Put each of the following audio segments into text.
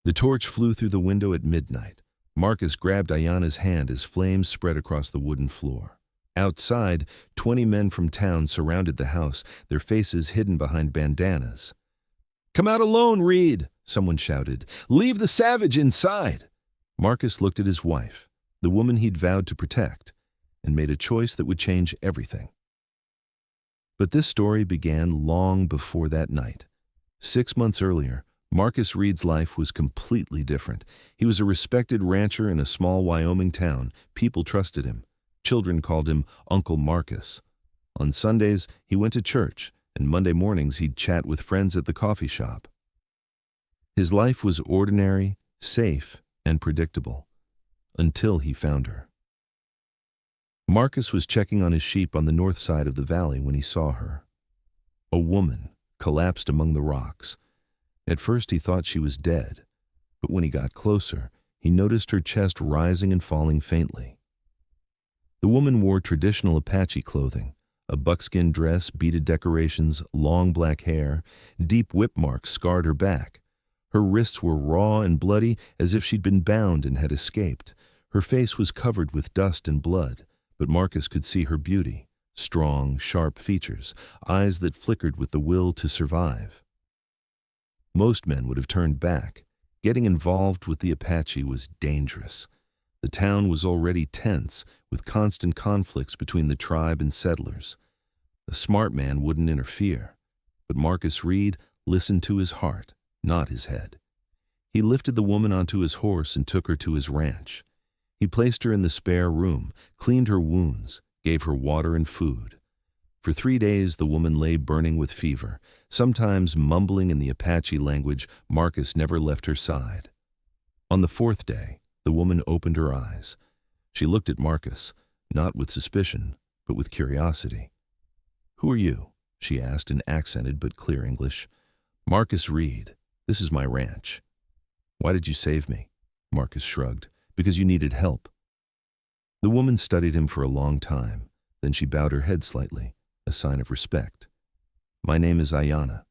The torch flew through the window at midnight. Marcus grabbed Aiyana's hand as flames spread across the wooden floor. Outside, 20 men from town surrounded the house, their faces hidden behind bandanas. "Come out alone, Reed!" someone shouted. "Leave the savage inside!" Marcus looked at his wife, the woman he'd vowed to protect, and made a choice that would change everything. But this story began long before that night. 6 months earlier, Marcus Reed's life was completely different. He was a respected rancher in a small Wyoming town. People trusted him. Children called him Uncle Marcus. On Sundays, he went to church, and Monday mornings he'd chat with friends at the coffee shop. His life was ordinary, safe, and predictable, until he found her. Marcus was checking on his sheep on the north side of the valley when he saw her. A woman, collapsed among the rocks. At first he thought she was dead, but when he got closer, he noticed her chest rising and falling faintly. The woman wore traditional Apache clothing, a buckskin dress, beaded decorations, long black hair. Deep whip marks scarred her back. Her wrists were raw and bloody, as if she'd been bound and had escaped. Her face was covered with dust and blood, but Marcus could see her beauty, strong, sharp features, eyes that flickered with the will to survive. Most men would have turned back. Getting involved with the Apache was dangerous. The town was already tense, with constant conflicts between the tribe and settlers. A smart man wouldn't interfere, but Marcus Reed listened to his heart, not his head. He lifted the woman onto his horse and took her to his ranch. He placed her in the spare room, cleaned her wounds, gave her water and food. For 3 days the woman lay burning with fever, sometimes mumbling in the Apache language. Marcus never left her side. On the 4th day, the woman opened her eyes. She looked at Marcus, not with suspicion, but with curiosity. "Who are you?" she asked in accented but clear English. "Marcus Reed. This is my ranch." "Why did you save me?" Marcus shrugged. "Because you needed help." The woman studied him for a long time. Then she bowed her head slightly, a sign of respect. "My name is Aiyana.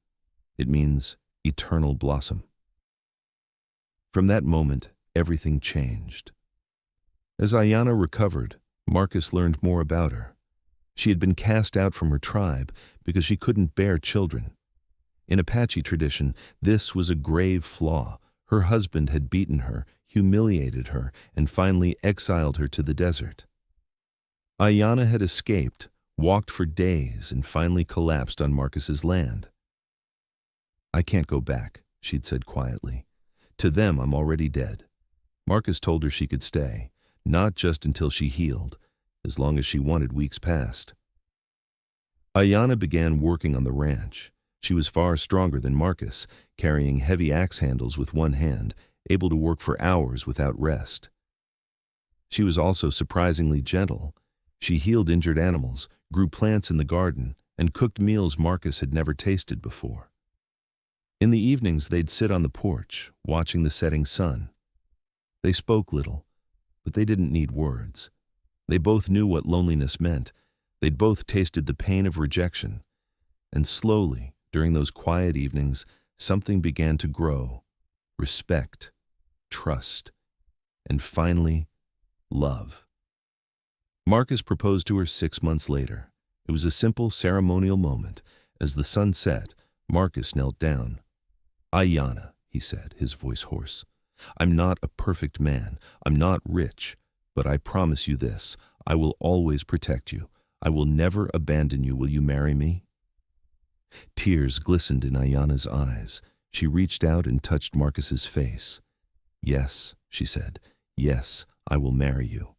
It means eternal blossom." From that moment, everything changed. As Aiyana recovered, Marcus learned more about her. She had been cast out from her tribe because she couldn't bear children. In Apache tradition, this was a grave flaw. Her husband had beaten her, humiliated her, and finally exiled her to the desert. Aiyana had escaped, walked for days, and finally collapsed on Marcus's land. "I can't go back," she'd said quietly. "To them, I'm already dead." Marcus told her she could stay, not just until she healed, as long as she wanted. Weeks passed. Aiyana began working on the ranch. She was far stronger than Marcus, carrying heavy axe handles with one hand, able to work for hours without rest. She was also surprisingly gentle. She healed injured animals, grew plants in the garden, and cooked meals Marcus had never tasted before. In the evenings, they'd sit on the porch, watching the setting sun. They spoke little, but they didn't need words. They both knew what loneliness meant. They'd both tasted the pain of rejection. And slowly, during those quiet evenings, something began to grow. Respect, trust, and finally, love. Marcus proposed to her 6 months later. It was a simple ceremonial moment. As the sun set, Marcus knelt down. "Aiyana," he said, his voice hoarse. "I'm not a perfect man. I'm not rich. But I promise you this. I will always protect you. I will never abandon you. Will you marry me?" Tears glistened in Aiyana's eyes. She reached out and touched Marcus's face. "Yes," she said. "Yes, I will marry you."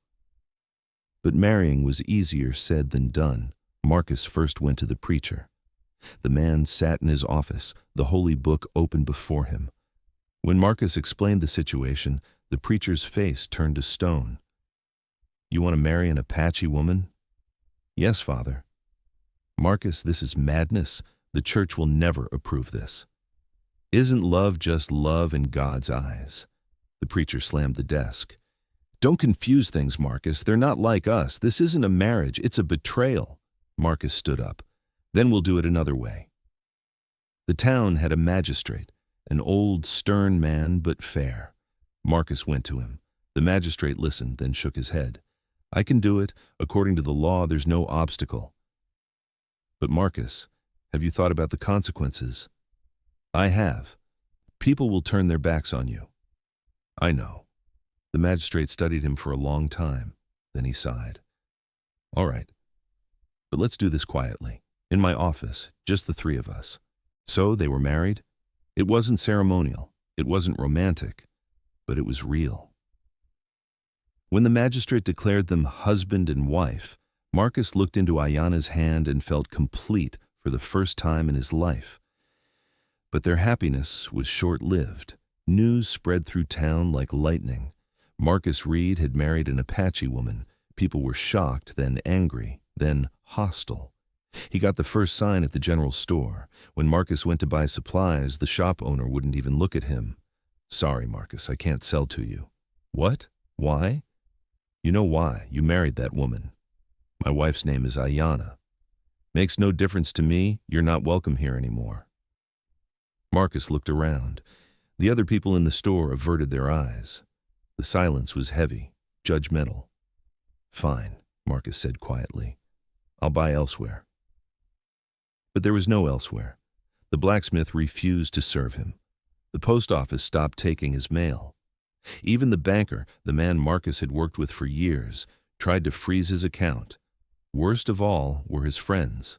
But marrying was easier said than done. Marcus first went to the preacher. The man sat in his office, the holy book open before him. When Marcus explained the situation, the preacher's face turned to stone. "You want to marry an Apache woman?" "Yes, Father." "Marcus, this is madness. The church will never approve this." "Isn't love just love in God's eyes?" The preacher slammed the desk. "Don't confuse things, Marcus. They're not like us. This isn't a marriage. It's a betrayal." Marcus stood up. "Then we'll do it another way." The town had a magistrate. An old, stern man, but fair. Marcus went to him. The magistrate listened, then shook his head. I can do it. According to the law, there's no obstacle. But Marcus, have you thought about the consequences? I have. People will turn their backs on you. I know. The magistrate studied him for a long time. Then he sighed. All right. But let's do this quietly. In my office, just the three of us. So they were married? It wasn't ceremonial. It wasn't romantic. But it was real. When the magistrate declared them husband and wife, Marcus looked into Aiyana's hand and felt complete for the first time in his life. But their happiness was short-lived. News spread through town like lightning. Marcus Reed had married an Apache woman. People were shocked, then angry, then hostile. He got the first sign at the general store. When Marcus went to buy supplies, the shop owner wouldn't even look at him. Sorry, Marcus, I can't sell to you. What? Why? You know why. You married that woman. My wife's name is Aiyana. Makes no difference to me. You're not welcome here anymore. Marcus looked around. The other people in the store averted their eyes. The silence was heavy, judgmental. Fine, Marcus said quietly. I'll buy elsewhere. But there was no elsewhere. The blacksmith refused to serve him. The post office stopped taking his mail. Even the banker, the man Marcus had worked with for years, tried to freeze his account. Worst of all were his friends.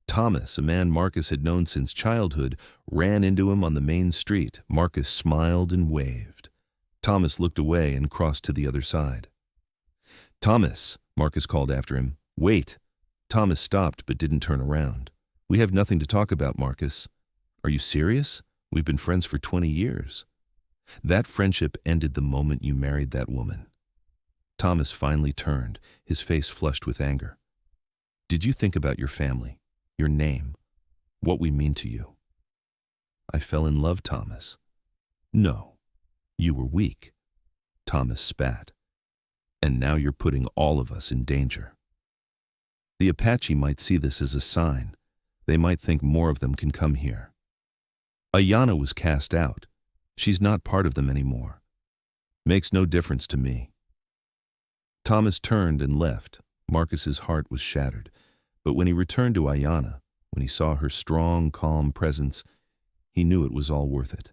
Thomas, a man Marcus had known since childhood, ran into him on the main street. Marcus smiled and waved. Thomas looked away and crossed to the other side. Thomas, Marcus called after him. Wait. Thomas stopped but didn't turn around. We have nothing to talk about, Marcus. Are you serious? We've been friends for 20 years. That friendship ended the moment you married that woman. Thomas finally turned, his face flushed with anger. Did you think about your family, your name, what we mean to you? I fell in love, Thomas. No. You were weak. Thomas spat. And now you're putting all of us in danger. The Apache might see this as a sign. They might think more of them can come here. Aiyana was cast out. She's not part of them anymore. Makes no difference to me. Thomas turned and left. Marcus's heart was shattered. But when he returned to Aiyana, when he saw her strong, calm presence, he knew it was all worth it.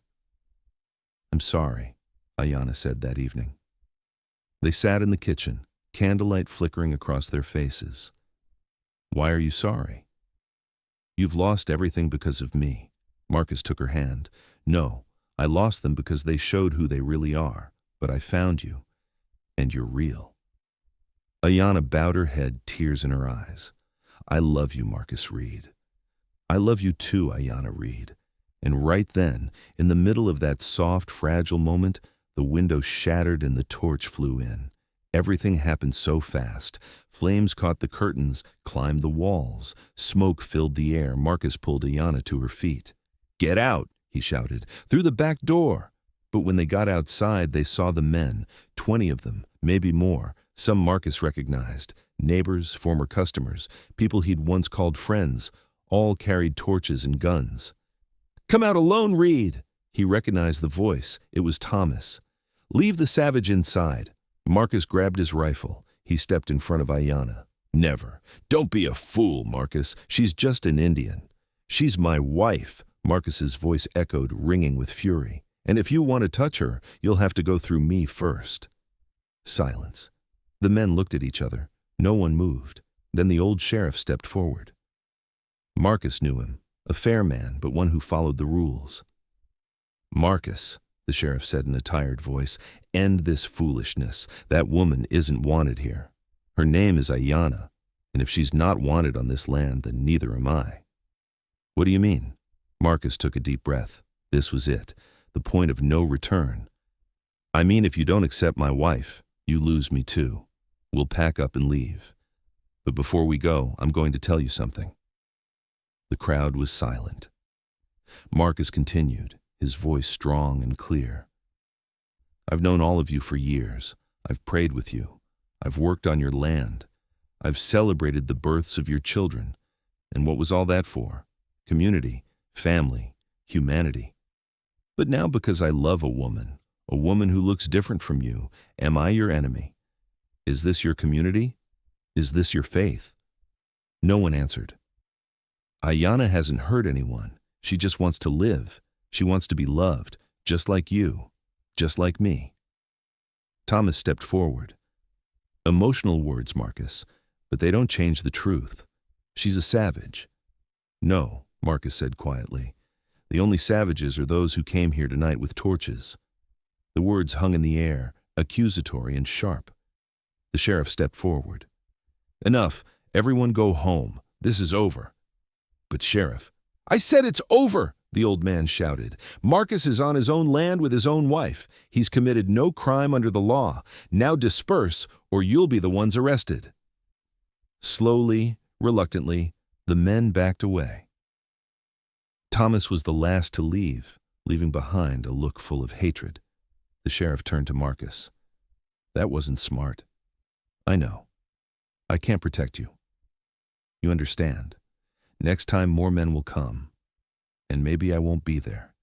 I'm sorry, Aiyana said that evening. They sat in the kitchen, candlelight flickering across their faces. Why are you sorry? You've lost everything because of me. Marcus took her hand. No, I lost them because they showed who they really are. But I found you, and you're real. Aiyana bowed her head, tears in her eyes. I love you, Marcus Reed. I love you too, Aiyana Reed. And right then, in the middle of that soft, fragile moment, the window shattered and the torch flew in. Everything happened so fast. Flames caught the curtains, climbed the walls. Smoke filled the air. Marcus pulled Aiyana to her feet. Get out, he shouted, through the back door. But when they got outside, they saw the men, 20 of them, maybe more. Some Marcus recognized. Neighbors, former customers, people he'd once called friends, all carried torches and guns. Come out alone, Reed! He recognized the voice. It was Thomas. Leave the savage inside. Marcus grabbed his rifle. He stepped in front of Aiyana. Never. Don't be a fool, Marcus. She's just an Indian. She's my wife. Marcus's voice echoed, ringing with fury. And if you want to touch her, you'll have to go through me first. Silence. The men looked at each other. No one moved. Then the old sheriff stepped forward. Marcus knew him, a fair man, but one who followed the rules. Marcus, the sheriff said in a tired voice, end this foolishness. That woman isn't wanted here. Her name is Aiyana, and if she's not wanted on this land, then neither am I. What do you mean? Marcus took a deep breath. This was it, the point of no return. I mean, if you don't accept my wife, you lose me too. We'll pack up and leave. But before we go, I'm going to tell you something. The crowd was silent. Marcus continued, his voice strong and clear. I've known all of you for years. I've prayed with you. I've worked on your land. I've celebrated the births of your children. And what was all that for? Community, family, humanity. But now because I love a woman who looks different from you, am I your enemy? Is this your community? Is this your faith? No one answered. Aiyana hasn't hurt anyone. She just wants to live. She wants to be loved, just like you, just like me. Thomas stepped forward. Emotional words, Marcus, but they don't change the truth. She's a savage. No, Marcus said quietly. The only savages are those who came here tonight with torches. The words hung in the air, accusatory and sharp. The sheriff stepped forward. Enough. Everyone go home. This is over. But Sheriff, I said it's over, the old man shouted. Marcus is on his own land with his own wife. He's committed no crime under the law. Now disperse, or you'll be the ones arrested. Slowly, reluctantly, the men backed away. Thomas was the last to leave, leaving behind a look full of hatred. The sheriff turned to Marcus. That wasn't smart. I know. I can't protect you. You understand. Next time more men will come, and maybe I won't be there.